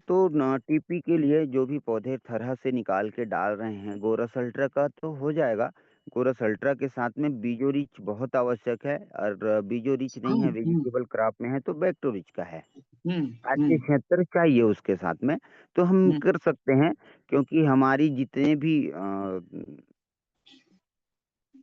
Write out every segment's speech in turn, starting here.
तो न टीपी के लिए जो भी पौधे थरह से निकाल के डाल रहे हैं, गोरस अल्ट्रा का तो हो जाएगा। गोरस अल्ट्रा के साथ में बीजो रिच बहुत आवश्यक है, और बीजो रिच नहीं है, हम्म वेजिटेबल क्रॉप में है तो बैक्टो रिच का है। हम्म आरके हम्म 76 चाहिए उसके साथ में, तो हम हम्म कर सकते हैं। क्योंकि हमारी जितने भी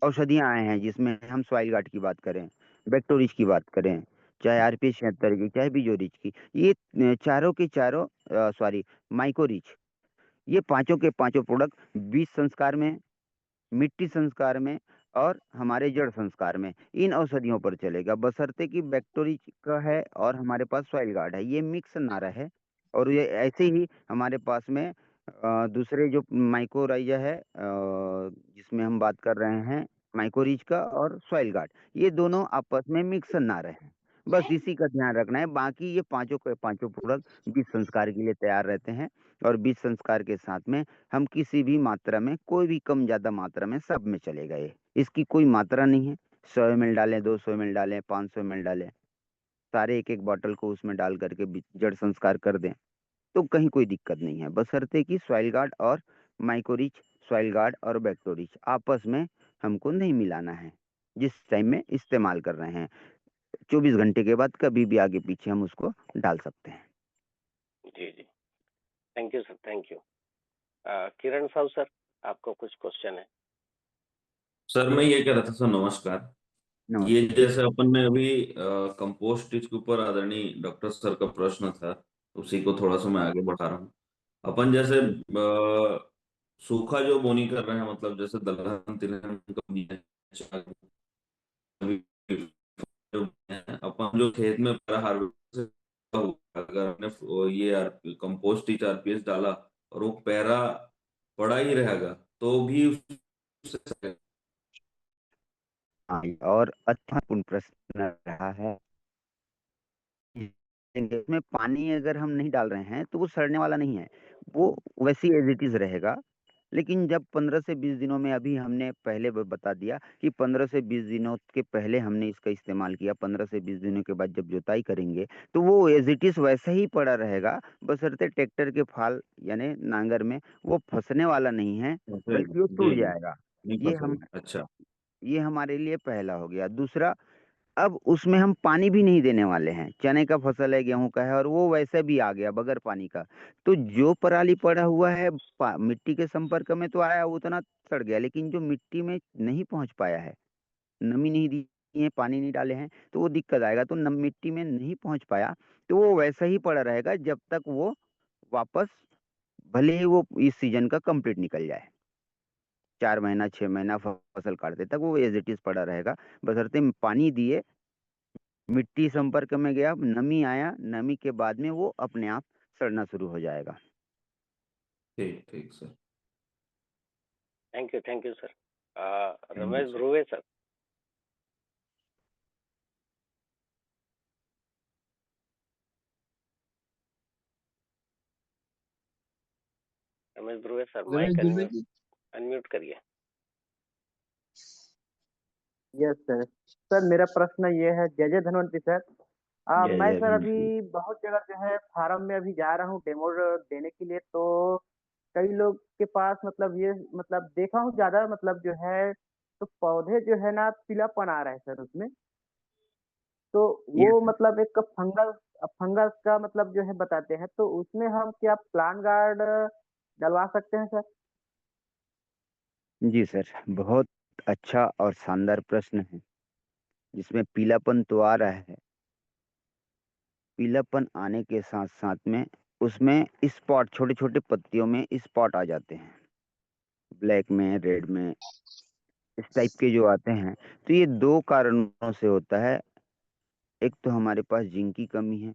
औषधियाँ आए हैं, जिसमें हम सॉइल गार्ड की बात करें, बैक्टो रिच की बात करें, चाहे आरपी 76 की, चाहे बीजो रिच की, ये चारों के चारों सॉरी माइको रिच, ये पाँचों के पाँचों प्रोडक्ट बीज संस्कार में, मिट्टी संस्कार में और हमारे जड़ संस्कार में, इन औषधियों पर चलेगा, बशर्ते कि बैक्टोरिच का है और हमारे पास सॉइल गार्ड है, ये मिक्स ना रहे। और ये ऐसे ही हमारे पास में दूसरे जो माइकोराइजा है, जिसमें हम बात कर रहे हैं माइकोरिच का और सॉइल गार्ड, ये दोनों आपस में मिक्स ना रहे। बस इसी का ध्यान रखना है। बाकी ये पांचों के पांचों प्रोडक्ट बीज संस्कार के लिए तैयार रहते हैं। और बीज संस्कार के साथ में हम किसी भी मात्रा में, कोई भी कम ज़्यादा मात्रा में, सब में चलेगा ये। इसकी कोई मात्रा नहीं है, 100 ml डालें, 200 ml डालें, 500 ml डालें, सारे एक एक बॉटल को उसमें डाल करके जड़ संस्कार कर दें, तो कहीं कोई दिक्कत नहीं है। बशर्ते कि सॉइल गार्ड और माइकोरिच, सॉइल गार्ड और बैक्टोरिच आपस में हमको नहीं मिलाना है, जिस टाइम में इस्तेमाल कर रहे हैं। 24 घंटे के बाद कभी भी आगे पीछे हम उसको डाल सकते हैं। जी जी, thank you sir, thank you. Kiran Sahu sir, आपको कुछ क्वेश्चन है? सर मैं ये कह रहा था सर, नमस्कार। ये नमस्ते। जैसे अपन ने अभी कंपोस्ट टीच के ऊपर आदरणीय डॉक्टर सर का प्रश्न था, उसी को थोड़ा सा मैं आगे बढ़ा रहा हूँ। अपन जैसे सूखा जो बोनी कर रहे हैं, मतलब जैसे दलहन तिलहन कभी अपन जो खेत में हार्वेस्ट, अगर आपने ये कंपोस्ट टीच आरपीएस डाला और वो पैरा पड़ा ही रहेगा तो भी उससे हाँ, और अच्छा पूर्ण प्रश्न रहा है। इसमें पानी अगर हम नहीं डाल रहे हैं तो वो सड़ने वाला नहीं है, वो वैसे ही एज इट इज रहेगा। लेकिन जब 15 से 20 दिनों में, अभी हमने पहले बता दिया कि 15 से 20 दिनों के पहले हमने इसका इस्तेमाल किया, 15 से 20 दिनों के बाद जब जुताई करेंगे तो वो एज इट इज वैसा ही पड़ा रहेगा। बशर्ते ट्रैक्टर के फाल यानी नांगर में वो फंसने वाला नहीं है, बल्कि वो जी टूट जी जाएगा। नहीं ये हम फंसेगा। अच्छा। ये हमारे लिए पहला हो गया। दूसरा, अब उसमें हम पानी भी नहीं देने वाले हैं। चने का फसल है, गेहूं का है, और वो वैसे भी आ गया बगैर पानी का। तो जो पराली पड़ा हुआ है, मिट्टी के संपर्क में तो आया, वो उतना सड़ गया, लेकिन जो मिट्टी में नहीं पहुंच पाया है, नमी नहीं दी है, पानी नहीं डाले हैं, तो वो दिक्कत आएगा। तो मिट्टी में नहीं पहुंच पाया तो वो वैसा ही पड़ा रहेगा जब तक वो वापस, भले ही वो इस सीजन का कंप्लीट निकल जाए, 4 महीना 6 महीना फसल काटते तक वो एज इट इज पड़ा रहेगा। बशर्ते पानी दिए, मिट्टी संपर्क में गया, नमी आया, नमी के बाद में वो अपने आप सड़ना शुरू हो जाएगा। ठीक ठीक sir. Thank you sir. Thank you Ramesh sir. Dhruve sir. Ramesh Dhruve sir, Ramesh mike Dubey ji. Unmute करिए। Yes sir. सर मेरा प्रश्न ये है, जय जय धन्वंतरी सर। जय मैं जय सर भीम जी। अभी बहुत जगह जो है फार्म में अभी जा रहा हूँ डेमो देने के लिए, तो कई लोग के पास मतलब ये मतलब देखा हूँ ज्यादा मतलब जो है, तो पौधे जो है ना पीलापन आ रहा है सर उसमें। तो वो ये मतलब एक फंगस फंगस का मतलब जो है बताते हैं, तो उसमें हम क्या प्लांट गार्ड डलवा सकते हैं सर? जी सर, बहुत अच्छा और शानदार प्रश्न है, जिसमें पीलापन तो आ रहा है। पीलापन आने के साथ साथ में उसमें स्पॉट, छोटे छोटे पत्तियों में स्पॉट आ जाते हैं, ब्लैक में, रेड में, इस टाइप के जो आते हैं। तो ये दो कारणों से होता है। एक तो हमारे पास जिंक की कमी है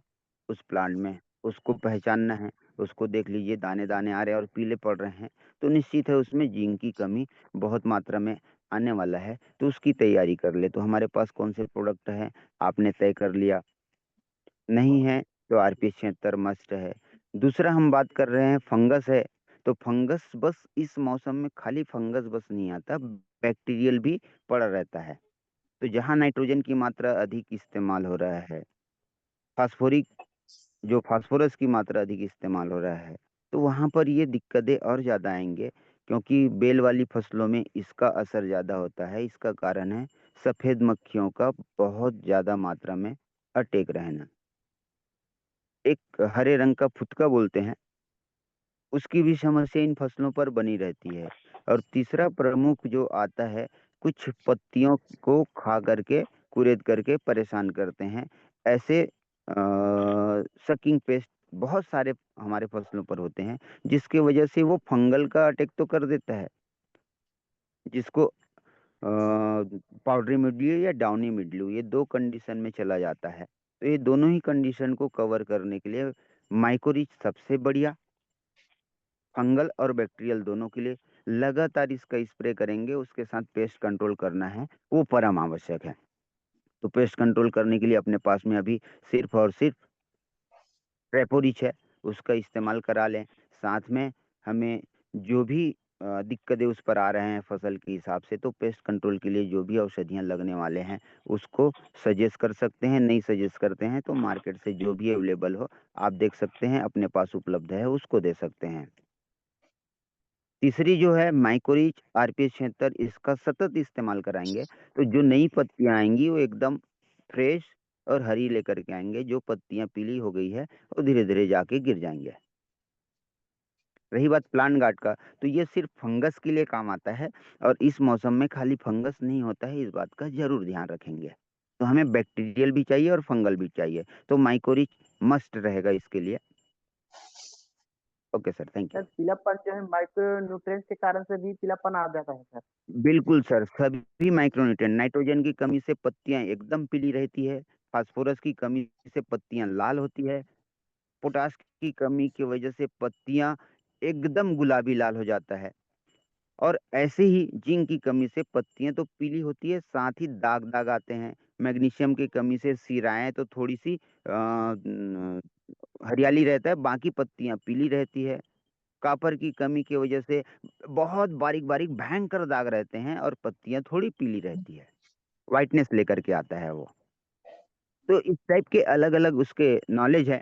उस प्लांट में, उसको पहचानना है। उसको देख लीजिए, दाने दाने आ रहे हैं और पीले पड़ रहे हैं, तो निश्चित है उसमें जिंक की कमी बहुत मात्रा में आने वाला है। तो उसकी तैयारी कर ले। तो हमारे पास कौन से प्रोडक्ट है, आपने तय कर लिया। नहीं है तो आरपी 76 मस्ट है। दूसरा, हम बात कर रहे हैं फंगस है, तो फंगस बस इस मौसम में खाली फंगस बस नहीं आता, बैक्टीरियल भी पड़ा रहता है। तो जहाँ नाइट्रोजन की मात्रा अधिक इस्तेमाल हो रहा है, फास्फोरिक जो फास्फोरस की मात्रा अधिक इस्तेमाल हो रहा है, तो वहां पर ये दिक्कतें और ज्यादा आएंगे, क्योंकि बेल वाली फसलों में इसका असर ज्यादा होता है। इसका कारण है सफेद मक्खियों का बहुत ज्यादा मात्रा में अटैक रहना। एक हरे रंग का फुदका बोलते हैं, उसकी भी समस्या इन फसलों पर बनी रहती है। और तीसरा प्रमुख जो आता है, कुछ पत्तियों को खा करके कुरेद करके परेशान करते हैं। ऐसे सकिंग पेस्ट बहुत सारे हमारे फसलों पर होते हैं, जिसकी वजह से वो फंगल का अटैक तो कर देता है, जिसको पाउडरी मिल्ड्यू या डाउनी मिल्ड्यू, ये दो कंडीशन में चला जाता है। तो ये दोनों ही कंडीशन को कवर करने के लिए माइकोरिच सबसे बढ़िया, फंगल और बैक्टीरियल दोनों के लिए लगातार इसका स्प्रे करेंगे। उसके साथ पेस्ट कंट्रोल करना है, वो परम आवश्यक है। तो पेस्ट कंट्रोल करने के लिए अपने पास में अभी सिर्फ और सिर्फ ट्रेपोरिच है, उसका इस्तेमाल करा लें। साथ में हमें जो भी दिक्कतें उस पर आ रहे हैं फसल के हिसाब से, तो पेस्ट कंट्रोल के लिए जो भी औषधियाँ लगने वाले हैं उसको सजेस्ट कर सकते हैं। नहीं सजेस्ट करते हैं तो मार्केट से जो भी अवेलेबल हो आप देख सकते हैं, अपने पास उपलब्ध है उसको दे सकते हैं। तीसरी जो है माइकोरिच आरपीएस 76, इसका सतत इस्तेमाल कराएंगे तो जो नई पत्तियां आएंगी वो एकदम फ्रेश और हरी लेकर के आएंगे। जो पत्तियां पीली हो गई है वो धीरे धीरे जाके गिर जाएंगे। रही बात प्लांट गार्ड का, तो ये सिर्फ फंगस के लिए काम आता है, और इस मौसम में खाली फंगस नहीं होता है, इस बात का जरूर ध्यान रखेंगे। तो हमें बैक्टीरियल भी चाहिए और फंगल भी चाहिए, तो माइकोरिच मस्ट रहेगा इसके लिए। Okay sir, thank you. Sir पीलापन जो है माइक्रो न्यूट्रिएंट्स के कारण से भी पीलापन आ जाता है सर। बिल्कुल सर, सभी माइक्रोन्यूट्रिएंट, नाइट्रोजन की कमी से पत्तियां एकदम पीली रहती है, फास्फोरस की कमी से पत्तियां लाल होती है, पोटास की कमी की वजह से पत्तियां एकदम गुलाबी लाल हो जाता है, और ऐसे ही जिंक की कमी से पत्तियां तो पीली होती है, साथ ही दाग दाग आते हैं। मैग्नीशियम की कमी से सिराएं तो थोड़ी सी हरियाली रहता है, बाकी पत्तियां पीली रहती है। कॉपर की कमी की वजह से बहुत बारीक बारीक भयंकर दाग रहते हैं और पत्तियां थोड़ी पीली रहती है, वाइटनेस लेकर के आता है वो। तो इस टाइप के अलग अलग उसके नॉलेज है,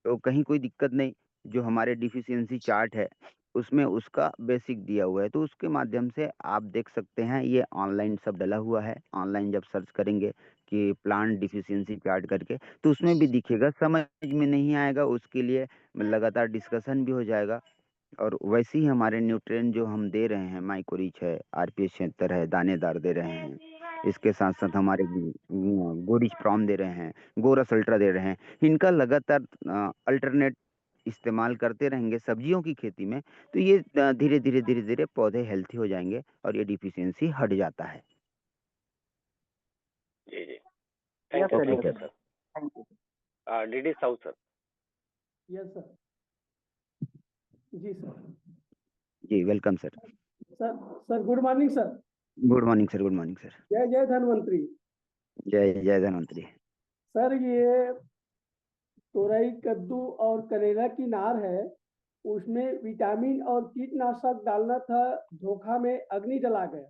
तो कहीं कोई दिक्कत नहीं। जो हमारे डिफिशियंसी चार्ट है उसमें उसका बेसिक दिया हुआ है, तो उसके माध्यम से आप देख सकते हैं। ये ऑनलाइन सब डला हुआ है, ऑनलाइन जब सर्च करेंगे कि प्लांट डिफिशियंसी चार्ट करके, तो उसमें भी दिखेगा। समझ में नहीं आएगा उसके लिए लगातार डिस्कशन भी हो जाएगा। और वैसे ही हमारे न्यूट्रिएंट जो हम दे रहे हैं, माइकोरिच है, आरपीएस 76 है, दानेदार दे रहे हैं, इसके साथ साथ हमारे गोरिच प्रॉम दे रहे हैं, गोरस अल्ट्रा दे रहे हैं। इनका लगातार अल्टरनेट इस्तेमाल करते रहेंगे सब्जियों की खेती में, तो ये धीरे धीरे धीरे धीरे पौधे हेल्थी हो जाएंगे और ये डिफिशियंसी हट जाता है। जी जी, yes thank sir, you okay yes sir. Sir, thank you. Sir. DD Sahu sir. Yes sir. जी सर। जी welcome sir. Sir sir good morning sir. Good morning sir, good morning sir. जय जय धन्वंतरी। जय जय धन्वंतरी। सर ये तोरई, कद्दू और करेला की नार है, उसमें विटामिन और कीटनाशक डालना था, धोखा में अग्नि जला गया,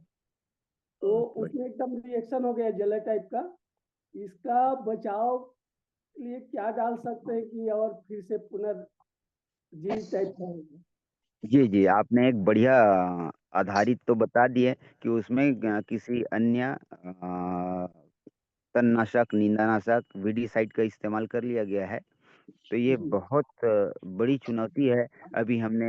तो उसमें एकदम रिएक्शन हो गया जले टाइप का। इसका बचाव के लिए क्या डाल सकते हैं कि और फिर से पुनर्जीवित टाइप का होगा? जी जी, आपने एक बढ़िया आधारित तो बता दिए कि उसमें किसी अन्य तणनाशक, नींदानाशक, वीडीसाइड का इस्तेमाल कर लिया गया है। तो ये जी बहुत बड़ी चुनौती है। अभी हमने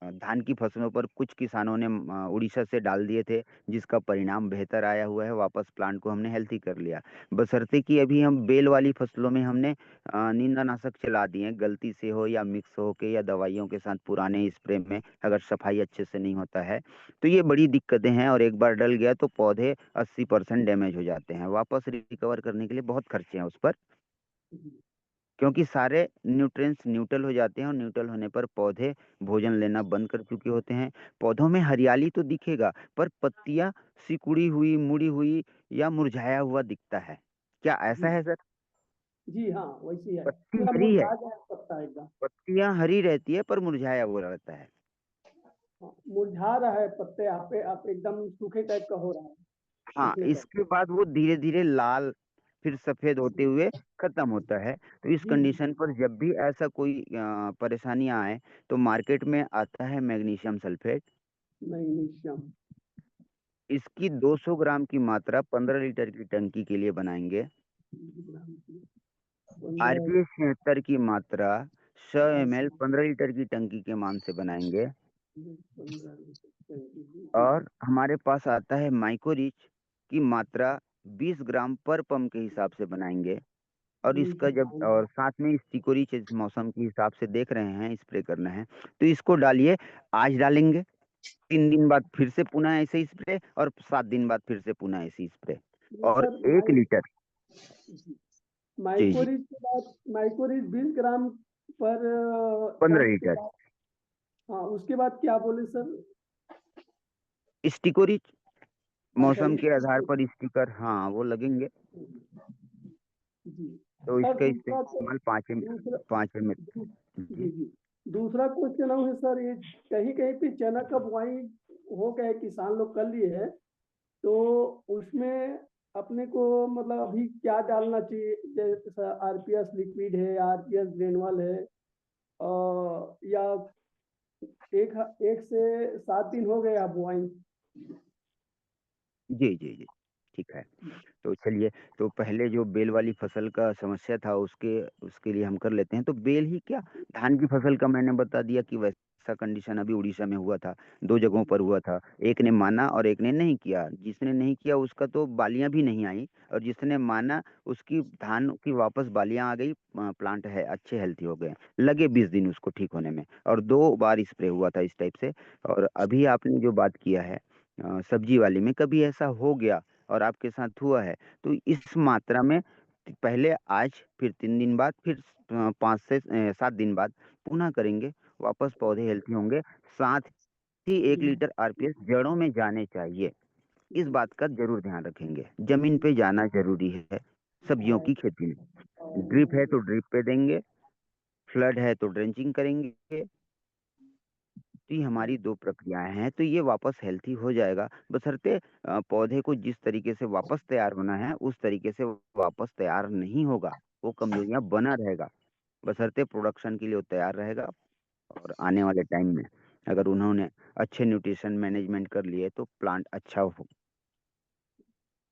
धान की फसलों पर कुछ किसानों ने उड़ीसा से डाल दिए थे, जिसका परिणाम बेहतर आया हुआ है। वापस प्लांट को हमने हेल्थी कर लिया, बशर्ते कि अभी हम बेल वाली फसलों में हमने नींदानाशक चला दिए, गलती से हो या मिक्स हो के या दवाइयों के साथ पुराने स्प्रे में, अगर सफाई अच्छे से नहीं होता है तो ये बड़ी दिक्कतें हैं। और एक बार डल गया तो पौधे 80% डैमेज हो जाते हैं। वापस रिकवर करने के लिए बहुत खर्चे हैं उस पर, जी क्योंकि सारे न्यूट्रिएंट्स न्यूट्रल हो जाते हैं, और न्यूट्रल होने पर पौधे भोजन लेना बंद कर चुके होते हैं। पौधों में हरियाली तो दिखेगा, पर पत्तियां सिकुड़ी हुई, मुड़ी हुई या मुरझाया हुआ दिखता है। क्या ऐसा जी है सर? जी हाँ, वैसी है, पत्ती पूरा हरी है, मुरझा गया पत्ता एकदम। पत्तियां हरी रहती है पर मुरझाया हुआ रहता है। हाँ, मुरझा रहा है पत्ते, आप एकदम सूखे टाइप का हो रहा है, हाँ, सूखने टाइप। इसके बाद वो धीरे धीरे लाल फिर सफेद होते हुए खत्म होता है। तो इस जी कंडीशन पर जब भी ऐसा कोई परेशानी आए तो मार्केट में आता है मैग्नीशियम सल्फेट। मैग्नीशियम इसकी 200 ग्राम की मात्रा 15 लीटर की टंकी के लिए बनाएंगे। 15 आरपीएस 76 की मात्रा 100 ml 15 लीटर की टंकी के मान से बनाएंगे। 15 और हमारे पास आता है माइकोरिच की मात्रा 20 ग्राम पर पंप के हिसाब से बनाएंगे। और इसका जब और साथ में स्टिकोरिच इस मौसम के हिसाब से देख रहे हैं स्प्रे करना है तो इसको डालिए। आज डालेंगे, 3 दिन बाद फिर से पुनः ऐसे ही स्प्रे, और 7 दिन बाद फिर से पुनः ऐसे ही स्प्रे। और सर 1 लीटर। जी जी। माइकोरिज के बाद माइकोरिज 20 ग्राम पर 15 पंप के लीटर बाद, हाँ उसके बाद क्या बोले सर? स्टिकोरिच, अच्छा मौसम के आधार इसको पर स्टिकर, हाँ वो लगेंगे। जी तो सर इसका दूसरा इस्तेमाल 5 ml जी। जी जी दूसरा क्वेश्चन है सर, ये कहीं कहीं पे चना का बुआई हो गया है, किसान लोग कर लिए हैं, तो उसमें अपने को मतलब अभी क्या डालना चाहिए? जैसे आरपीएस लिक्विड है, आरपीएस ग्रेनुअल है, या एक एक से 7 दिन हो गए आप बुआई? जी जी जी ठीक है। तो चलिए, तो पहले जो बेल वाली फसल का समस्या था उसके उसके लिए हम कर लेते हैं। तो बेल ही क्या, धान की फसल का मैंने बता दिया कि वैसा कंडीशन अभी उड़ीसा में हुआ था, 2 जगहों पर हुआ था। एक ने माना और एक ने नहीं किया। जिसने नहीं किया उसका तो बालियां भी नहीं आई, और जिसने माना उसकी धान की वापस बालियां आ गई, प्लांट है अच्छे हेल्थी हो गए। लगे 20 दिन उसको ठीक होने में, और 2 बार स्प्रे हुआ था इस टाइप से। और अभी आपने जो बात किया है सब्जी वाली में, कभी ऐसा हो गया और आपके साथ हुआ है तो इस मात्रा में पहले आज, फिर 3 दिन बाद, फिर 5 से 7 दिन बाद पुनः करेंगे। वापस पौधे हेल्थी होंगे। साथ ही 1 लीटर आरपीएस जड़ों में जाने चाहिए। इस बात का जरूर ध्यान रखेंगे, जमीन पे जाना जरूरी है सब्जियों की खेती में। ड्रिप है तो ड्रिप पे देंगे, फ्लड है तो ड्रेंचिंग करेंगे। तो ये हमारी 2 प्रक्रियाएं हैं, तो ये वापस हेल्थी हो जाएगा, बशर्ते पौधे को जिस तरीके से वापस तैयार होना है उस तरीके से वापस तैयार नहीं होगा। वो कमजोरियां बना रहेगा, बशर्ते प्रोडक्शन के लिए वो तैयार रहेगा। और आने वाले टाइम में अगर उन्होंने अच्छे न्यूट्रिशन मैनेजमेंट कर लिए तो प्लांट अच्छा हो,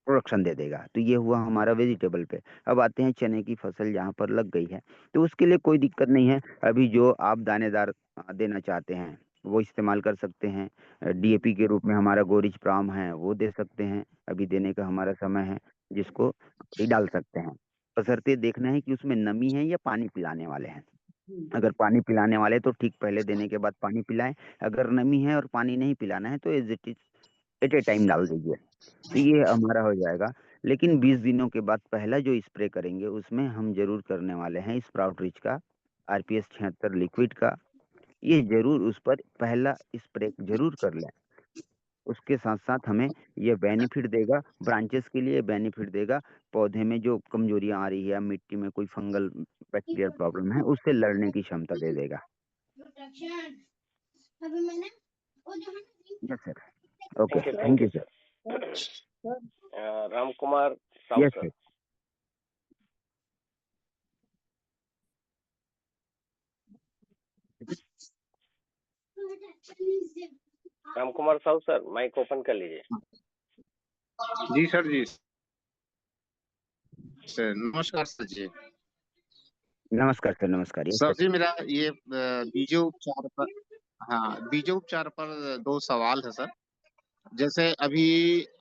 प्रोडक्शन दे देगा। तो ये हुआ हमारा वेजिटेबल पे। अब आते हैं चने की फसल जहाँ पर लग गई है, तो उसके लिए कोई दिक्कत नहीं है। अभी जो आप दानेदार देना चाहते हैं वो इस्तेमाल कर सकते हैं। डीएपी के रूप में हमारा गोरिच प्राम है वो दे सकते हैं, अभी देने का हमारा समय है, जिसको अभी डाल सकते हैं। बशर्ते देखना है कि उसमें नमी है या पानी पिलाने वाले हैं। अगर पानी पिलाने वाले तो ठीक, पहले देने के बाद पानी पिलाएं। अगर नमी है और पानी नहीं पिलाना है तो as it is at a time डाल दीजिए। तो ये हमारा हो जाएगा। लेकिन 20 दिनों के बाद पहला जो स्प्रे करेंगे उसमें हम जरूर करने वाले हैं स्प्राउट रिच का, आरपीएस 76 लिक्विड का। ये जरूर उस पर पहला स्प्रे जरूर कर लें। उसके साथ साथ हमें ये बेनिफिट देगा, ब्रांचेस के लिए बेनिफिट देगा। पौधे में जो कमजोरियां आ रही है, मिट्टी में कोई फंगल बैक्टीरियल प्रॉब्लम है, उससे लड़ने की क्षमता दे देगा। Yes sir. Okay, thank thank you you sir. Sir. Ram Kumar Sahu yes sir. Sir. Ram Kumar Sahu sir, mic open कर लीजिए। जी सर जी सर, नमस्कार सर जी। नमस्कार सर, नमस्कार। Yes sir sir. जी मेरा ये बीजों उपचार पर, हाँ बीजों उपचार पर 2 सवाल है सर। जैसे अभी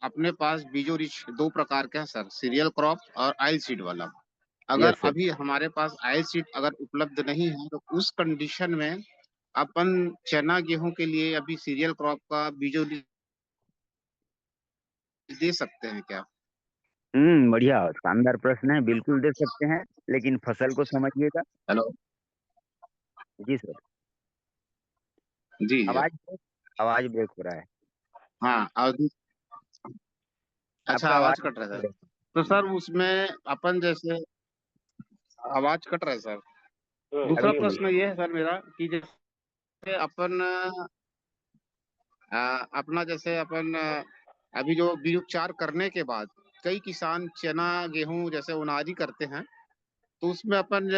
अपने पास बीजों रिच 2 प्रकार के हैं सर, सीरियल क्रॉप और आइल सीड वाला। अगर यस सर। अभी हमारे पास आइल सीड अगर उपलब्ध नहीं है तो उस कंडीशन में अपन चना गेहूं के लिए अभी सीरियल क्रॉप का बीजों रिच दे सकते हैं क्या? बढ़िया, शानदार प्रश्न है, बिल्कुल दे सकते हैं, लेकिन फसल को समझिएगा। हेलो। जी सर। जी जी। आवाज आवाज ब्रेक हो रहा है। हाँ और अच्छा, आपका आवाज आवाज कट रहा है ब्रेक सर। हो तो सर उसमें अपन जैसे आवाज कट रहा है सर। रहा है। दूसरा अभी प्रश्न बोलिए। ये है सर मेरा कि जैसे अपन अपना जैसे अपन अभी जो बीज उपचार करने के बाद कई किसान चना गेहूं जैसे उनारी करते हैं, तो उसमें अपन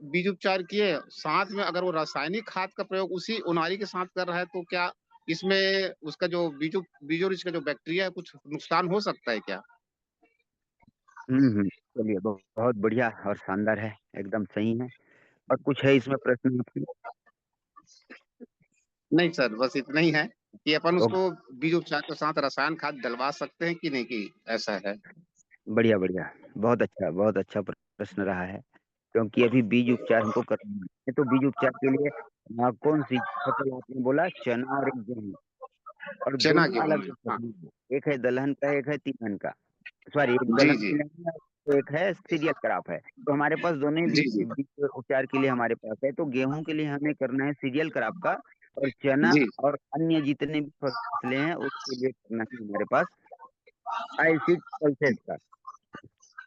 बीज उपचार किए, साथ में अगर वो रासायनिक खाद का प्रयोग उसी उनारी के साथ कर रहा है, तो क्या इसमें उसका जो बीजोरीच का जो बैक्टीरिया है कुछ नुकसान हो सकता है क्या? चलिए, बहुत बढ़िया और शानदार है, एकदम सही है। और कुछ है इसमें प्रश्न आपके? नहीं सर, बस इतना ही है कि अपन ओ, उसको बीज उपचार के साथ रसायन खाद डलवा सकते हैं कि नहीं, कि ऐसा है? बढ़िया बढ़िया, बहुत अच्छा प्रश्न रहा है। क्योंकि अभी बीज उपचार हमको करना है, तो बीज उपचार के लिए कौन सी फसल आपने बोला? चना और एक गेहूं, और चना दोनों गेहूं अलग में, अलग हाँ। फसल है। एक है दलहन का, एक है तिलहन का। सॉरी, एक जी दलहन जी। तिलहन है, तो एक है सीरियल क्रॉप है। तो हमारे पास दोनों ही जी जी। बीज उपचार के लिए हमारे पास है। तो गेहूं के लिए हमें करना है सीरियल क्रॉप का, और चना जी और अन्य जितने भी फसलें हैं उसके लिए करना है हमारे पास आईसीड पल्सेस का,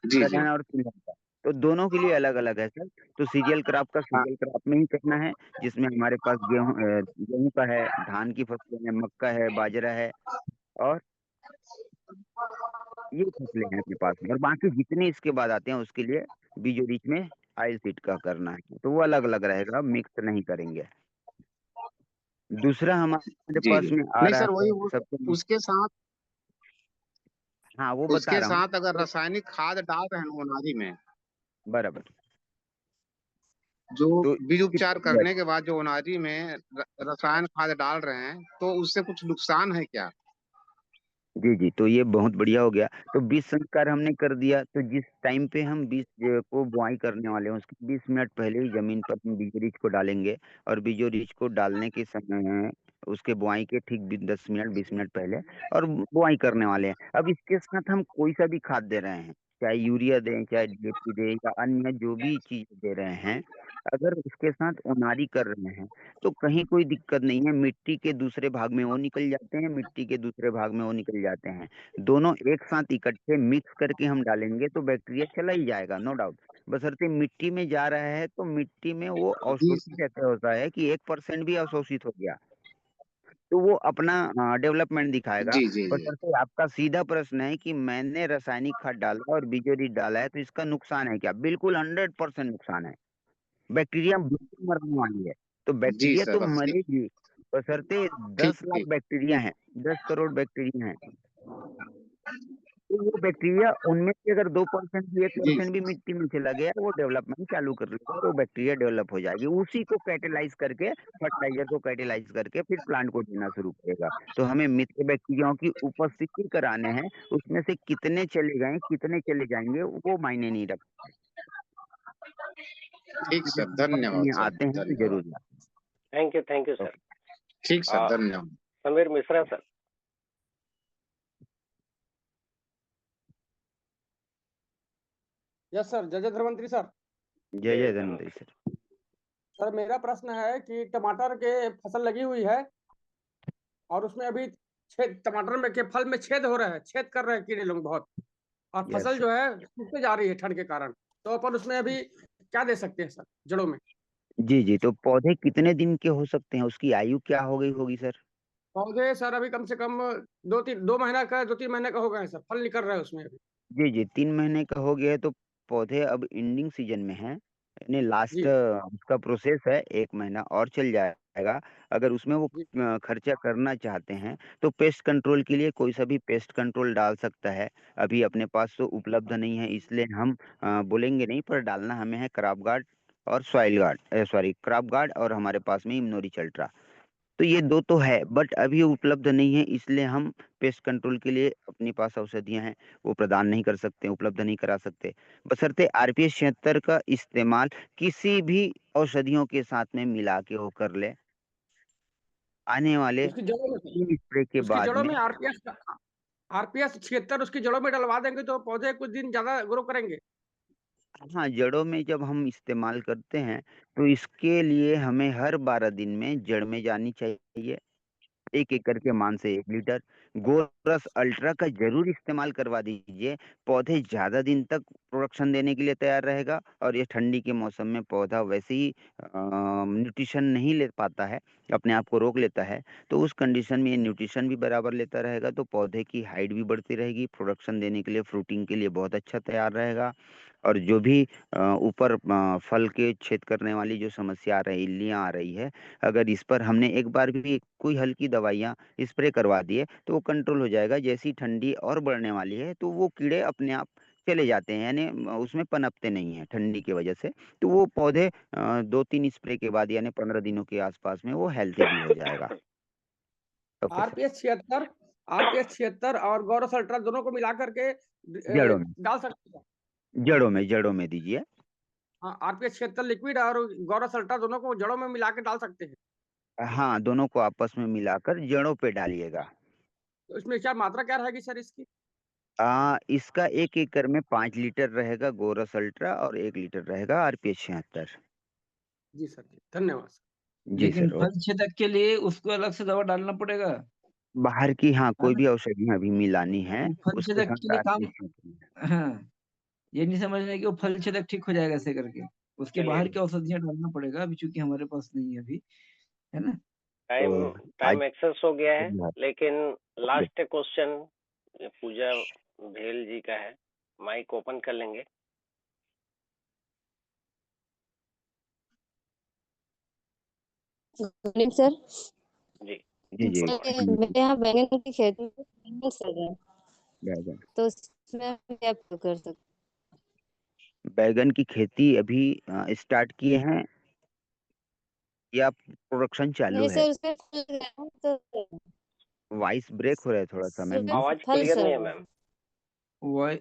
जी जी। दलहन और तिलहन का। तो दोनों के लिए अलग अलग है सर। तो सीरियल क्रॉप का हाँ। सीरियल क्रॉप में ही करना है, जिसमें हमारे पास गेहूं का है, धान की फसलें हैं, मक्का है, बाजरा है, और ये फसलें हैं अपने पास में। और बाकी जितने इसके बाद आते हैं उसके लिए बीजो बीच में आयल सीड का करना है, तो वो अलग अलग रहेगा, मिक्स नहीं करेंगे। दूसरा हमारे जी पास जी। में आ नहीं रहा सर, वही है वो सबसे। उसके साथ हाँ, वो बता उसके रहा हूँ। साथ अगर रासायनिक खाद डाल रहे हैं उनारी में, बराबर। जो तो बीज इसकी उपचार प्रक्रिया, करने के बाद जो उनारी में रसायन खाद डाल रहे हैं, तो उससे कुछ नुकसान है क्या? जी जी, तो ये बहुत बढ़िया हो गया। तो बीज संस्कार हमने कर दिया, तो जिस टाइम पे हम बीज को बुआई करने वाले हैं उसके 20 मिनट पहले ही जमीन पर हम बीजो बीज को डालेंगे। और बीजो बीज को डालने के समय उसके बुआई के ठीक 10 मिनट 20 मिनट पहले और बुआई करने वाले हैं। अब इसके साथ हम कोई सा भी खाद दे रहे हैं, चाहे यूरिया दें, चाहे डीएपी दें, या अन्य जो भी चीज दे रहे हैं, अगर उसके साथ ओनारी कर रहे हैं तो कहीं कोई दिक्कत नहीं है। मिट्टी के दूसरे भाग में वो निकल जाते हैं, मिट्टी के दूसरे भाग में वो निकल जाते हैं। दोनों एक साथ इकट्ठे मिक्स करके हम डालेंगे तो बैक्टीरिया चला ही जाएगा, नो डाउट। बशर्ते मिट्टी में जा रहा है तो मिट्टी में वो जी अवशोषित ऐसे होता है कि 1% भी अवशोषित हो गया तो वो अपना डेवलपमेंट दिखाएगा। जी जी। जी बशर्ते आपका सीधा प्रश्न है कि मैंने रासायनिक खाद डाला और बीजोरी डाला है तो इसका नुकसान है क्या? बिल्कुल 100% नुकसान है। बैक्टीरिया बिल्कुल मरने वाली है। तो जी बैक्टीरिया सर, तो बस ठीक मरेगी, बशर्ते ठीक 10 लाख ठीक। बैक्टीरिया हैं, 10 करोड़ बैक्टीरिया हैं। तो वो बैक्टीरिया उनमें से अगर 2% भी एक जी परसेंट भी मिट्टी में चला गया वो डेवलपमेंट चालू कर लेगा और वो बैक्टीरिया डेवलप हो जाएगी। उसी को कैटेलाइज करके, फर्टिलाइजर को कैटेलाइज करके फिर प्लांट को देना शुरू करेगा। तो हमें मित्र बैक्टीरियाओं की उपस्थिति कराने हैं, उसमें से कितने चले गए कितने चले जाएंगे वो मायने नहीं रखता। ठीक इस सर, बारे धन्यवाद में सर, आते हैं तो धन्यवाद। जरूर याद। Thank you sir. ओके। ठीक सर, धन्यवाद। Sameer Mishra sir. Yes sir, जय जय धन्वंतरी सर। जय जय धन्वंतरी सर। सर मेरा प्रश्न है कि टमाटर के फसल लगी हुई है और उसमें अभी छेद, टमाटर में के फल में छेद हो रहा है, छेद कर रहे हैं कीड़े लोग बहुत, और यस फसल सर। जो है सूखते जा रही है ठंड के कारण। तो अपन उसमें अभी क्या दे सकते हैं सर जड़ों में? जी जी, तो पौधे कितने दिन के हो सकते हैं, उसकी आयु क्या हो गई होगी सर? पौधे सर अभी कम से कम 2-3 महीना का, 2-3 महीने का हो गए हैं सर, फल निकल रहा है उसमें अभी। जी जी, 3 महीने का हो गया है तो पौधे अब एंडिंग सीजन में है, यानी लास्ट जी उसका प्रोसेस है, 1 महीना और चल जाएगा। अगर उसमें वो जी खर्चा करना चाहते हैं तो पेस्ट कंट्रोल के लिए कोई सा भी पेस्ट कंट्रोल डाल सकता है। अभी अपने पास तो उपलब्ध नहीं है, इसलिए हम बोलेंगे नहीं, पर डालना हमें है क्रॉप गार्ड और soil guard, sorry crop guard, और हमारे पास में इम्नोरी अल्ट्रा। तो ये दो तो है, बट अभी उपलब्ध नहीं है, इसलिए हम पेस्ट कंट्रोल के लिए अपने पास औषधियां हैं वो प्रदान नहीं कर सकते, उपलब्ध नहीं करा सकते। बशर्ते आरपीएस 76 का इस्तेमाल किसी भी औषधियों के साथ में मिला के वो कर ले आने वाले उसकी जड़ों में, 3 स्प्रे के उसकी बाद जड़ों में। में आरपीएस 76 उसकी जड़ों में डलवा देंगे तो पौधे कुछ दिन ज्यादा ग्रो करेंगे। हाँ, जड़ों में जब हम इस्तेमाल करते हैं तो इसके लिए हमें हर 12 दिन में जड़ में जानी चाहिए। एक एकड़ के मान से 1 लीटर। गोरस अल्ट्रा का जरूर इस्तेमाल करवा दीजिए। पौधे ज्यादा दिन तक प्रोडक्शन देने के लिए तैयार रहेगा, और ये ठंडी के मौसम में पौधा वैसे ही न्यूट्रिशन नहीं ले पाता है, अपने आप को रोक लेता है। तो उस कंडीशन में ये न्यूट्रिशन भी बराबर लेता रहेगा, तो पौधे की हाइट भी बढ़ती रहेगी, प्रोडक्शन देने के लिए, फ्रूटिंग के लिए बहुत अच्छा तैयार रहेगा। और जो भी ऊपर फल के छेद करने वाली जो समस्या आ रही, इल्लियां आ रही है, अगर इस पर हमने एक बार भी कोई हल्की दवाइयाँ स्प्रे करवा दिए तो वो कंट्रोल हो जाएगा। जैसी ठंडी और बढ़ने वाली है तो वो कीड़े अपने आप चले जाते हैं, यानी उसमें पनपते नहीं हैं ठंडी की वजह से। तो वो पौधे 2-3 स्प्रे के बाद यानी 15 दिनों के आसपास में वो हेल्थी भी हो जाएगा। Okay sir. आरपीएस 76 और गौरव अल्ट्रा दोनों को मिला करके जड़ों में, डाल सकते हैं। जड़ों में दीजिए। हाँ, आरपीएस 76 लिक्विड और गौरव अल्ट्रा दोनों को जड़ों में मिला के डाल सकते हैं। हाँ, दोनों को आपस में मिलाकर जड़ों पे डालिएगा। तो इसमें क्या मात्रा क्या रहेगी सर इसकी? इसका 1 एकड़ में 5 लीटर रहेगा गोरस अल्ट्रा, और 1 लीटर रहेगा आरपीएच 76। जी सर, जी धन्यवाद सर। जी लेकिन सर। फल छेदक के लिए उसको अलग से दवा डालना पड़ेगा, बाहर की, हाँ, है कोई ना? भी औषधियाँ अभी मिलानी है वो फल उसके छेदक के साथ लिए काम आरपीएच 76। हाँ, ये नहीं समझना है कि वो फल छेदक ठीक हो जाएगा ऐसे करके। उसके चलिए बाहर की औषधियाँ डालना पड़ेगा अभी चूँकि हमारे पास नहीं है अभी, है ना? टाइम तो आज टाइम एक्सेस हो गया है, धन्यवाद। लेकिन लास्ट क्वेश्चन पूजा भेल जी का है। माइक ओपन कर लेंगे। Good evening sir. जी जी जी। मेरे यहाँ बैंगन की खेती में बैंगन सड़ रहा है, बैगन तो उसमें हम क्या कर सकते बैगन की खेती अभी स्टार्ट किए हैं या प्रोडक्शन हैं? चालू नहीं है? सर, उसमें फल लगा है, तो वॉइस ब्रेक हो रहा है थोड़ा सा मैम जी। उसमें आवाज फल क्लियर सड़ नहीं है रहा मैम।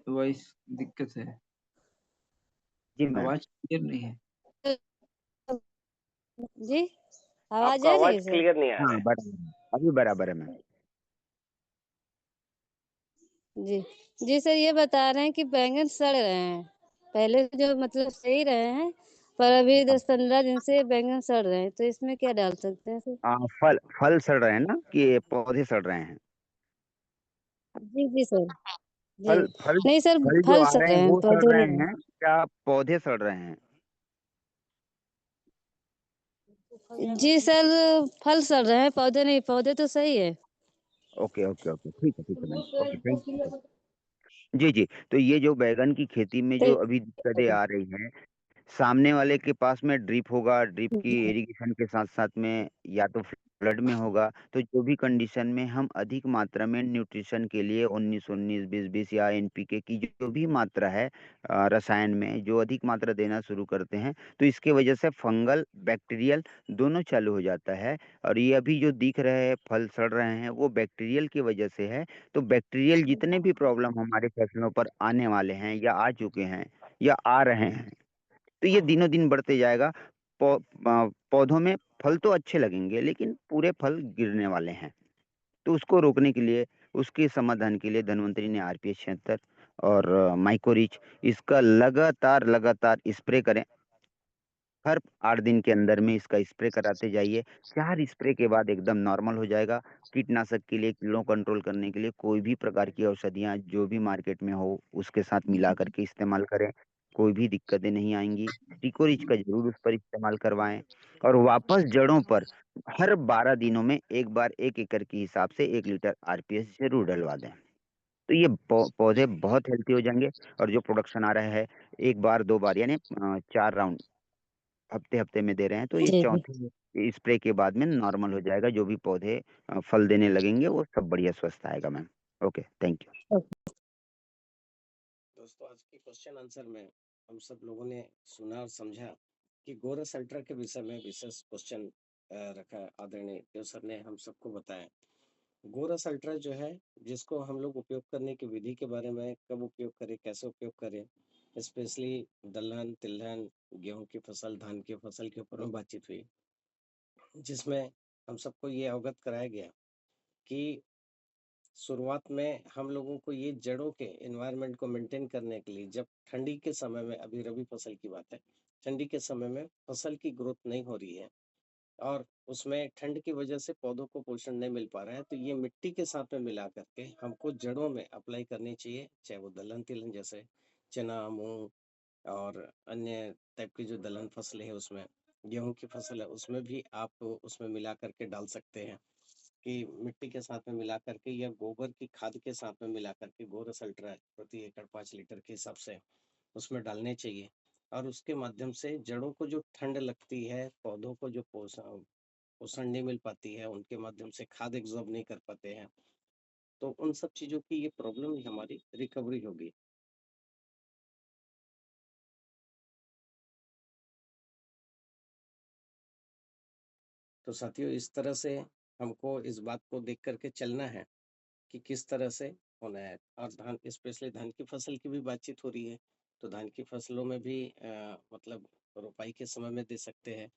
वॉइस दिक्कत है, जी मैम। आवाज़ क्लियर नहीं है। है। जी, आवाज आपका आ रही आवाज है सर? क्लियर नहीं आ रहा हाँ, है। बराबर है, अभी बराबर है मैम। जी जी सर, ये बता रहे हैं कि बैंगन सड़ रहे हैं। पहले जो मतलब सही रहे हैं, पर अभी 10-15 दिन से बैंगन सड़ रहे हैं, तो इसमें क्या डाल सकते हैं सर? फल फल सड़ रहे हैं ना, कि पौधे सड़ रहे हैं? जी जी सर, जी। फल फल नहीं सर, फल जो फल आ सड़ रहे हैं रहे हैं, वो सड़ पौधे रहे नहीं। हैं, क्या पौधे सड़ रहे हैं? जी सर, फल सड़ रहे हैं, पौधे नहीं, पौधे तो सही है। ओके ओके ओके, ठीक है मैम। Okay, thank you. जी जी। तो ये जो बैगन की खेती में जो अभी दिक्कतें आ रही हैं, सामने वाले के पास में ड्रिप होगा, ड्रिप की इरिगेशन के साथ साथ में या तो फ्लड में होगा, तो जो भी कंडीशन में हम अधिक मात्रा में न्यूट्रिशन के लिए 19-19 20-20 या एनपीके की जो भी मात्रा है रसायन में जो अधिक मात्रा देना शुरू करते हैं, तो इसके वजह से फंगल बैक्टीरियल दोनों चालू हो जाता है। और ये अभी जो दिख रहे हैं फल सड़ रहे हैं वो बैक्टीरियल की वजह से है। तो बैक्टीरियल जितने भी प्रॉब्लम हमारे फसलों पर आने वाले हैं या आ चुके हैं या आ रहे हैं, तो ये दिनों दिन बढ़ते जाएगा। पौधों में फल तो अच्छे लगेंगे लेकिन पूरे फल गिरने वाले हैं। तो उसको रोकने के लिए, उसके समाधान के लिए धन्वंतरी ने आरपीएच 76 और माइकोरिच इसका लगातार लगातार स्प्रे करें। हर 8 दिन के अंदर में इसका स्प्रे कराते जाइए। 4 स्प्रे के बाद एकदम नॉर्मल हो जाएगा। कीटनाशक के लिए, कीड़ों कंट्रोल करने के लिए कोई भी प्रकार की औषधियाँ जो भी मार्केट में हो उसके साथ मिला करके इस्तेमाल करें। कोई भी दिक्कतें नहीं आएंगी। टिकोरिच का जरूर उस पर इस्तेमाल करवाएं। और वापस जड़ों पर हर 12 दिनों में एक बार 1 एकड़ के हिसाब से 1 लीटर आरपीएस जरूर डलवा दें। तो ये पौधे बहुत हेल्थी हो जाएंगे। और जो प्रोडक्शन आ रहा है, एक बार 2 बार यानी 4 राउंड हफ्ते हफ्ते में दे रहे हैं, तो ये जी जी। चौथे स्प्रे के बाद में नॉर्मल हो जाएगा। जो भी पौधे फल देने लगेंगे वो सब बढ़िया स्वस्थ आएगा मैम। Okay, thank you. दोस्तों, आज के क्वेश्चन आंसर में हम सब लोगों ने सुना और समझा कि गोरस अल्ट्रा के विषय में विशेष क्वेश्चन रखा। आदरणीय देव सर ने हम सबको बताया गोरस अल्ट्रा जो है, जिसको हम लोग उपयोग करने की विधि के बारे में, कब उपयोग करें, कैसे उपयोग करें, स्पेशली दलहन, तिलहन, गेहूं की फसल, धान की फसल के ऊपर में बातचीत हुई, जिसमें हम सबको ये अवगत कराया गया कि शुरुआत में हम लोगों को ये जड़ों के एनवायरनमेंट को मेंटेन करने के लिए, जब ठंडी के समय में, अभी रबी फसल की बात है, ठंडी के समय में फसल की ग्रोथ नहीं हो रही है, और उसमें ठंड की वजह से पौधों को पोषण नहीं मिल पा रहा है, तो ये मिट्टी के साथ में मिला करके हमको जड़ों में अप्लाई करनी चाहिए, चाहे वो दलहन तिलहन जैसे चना, मूंग और अन्य टाइप की जो दलहन फसलें है, उसमें गेहूं की फसल है, उसमें भी आप उसमें मिला करके डाल सकते हैं कि मिट्टी के साथ में मिला करके या गोबर की खाद के साथ में मिला करके गोरस अल्ट्रा प्रति एकड़ 5 लीटर के हिसाब से उसमें डालने चाहिए। और उसके माध्यम से जड़ों को जो ठंड लगती है, पौधों को जो पोषण पोषण नहीं मिल पाती है, उनके माध्यम से खाद एब्जॉर्ब नहीं कर पाते हैं, तो उन सब चीज़ों की ये प्रॉब्लम ही हमारी रिकवरी होगी। तो साथियों, इस तरह से हमको इस बात को देख कर के चलना है कि किस तरह से होना है। और धान, स्पेशली धान की फसल की भी बातचीत हो रही है, तो धान की फसलों में भी मतलब रोपाई के समय में दे सकते हैं,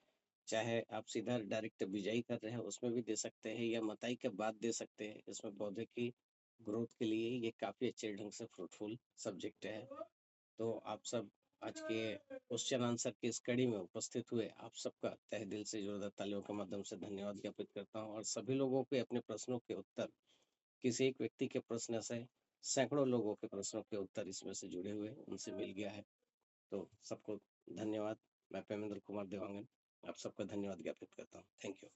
चाहे आप सीधा डायरेक्ट बिजाई कर रहे हैं उसमें भी दे सकते हैं, या मताई के बाद दे सकते हैं। इसमें पौधे की ग्रोथ के लिए ये काफ़ी अच्छे ढंग से फ्रूटफुल सब्जेक्ट है। तो आप सब आज के क्वेश्चन आंसर की इस कड़ी में उपस्थित हुए आप सबका तहे दिल से जोरदार तालियों के माध्यम से धन्यवाद ज्ञापित करता हूँ। और सभी लोगों के अपने प्रश्नों के उत्तर, किसी एक व्यक्ति के प्रश्न से सैकड़ों लोगों के प्रश्नों के उत्तर इसमें से जुड़े हुए उनसे मिल गया है। तो सबको धन्यवाद। मैं प्रेमेंद्र कुमार देवांगन आप सबका धन्यवाद ज्ञापित करता हूँ। Thank you.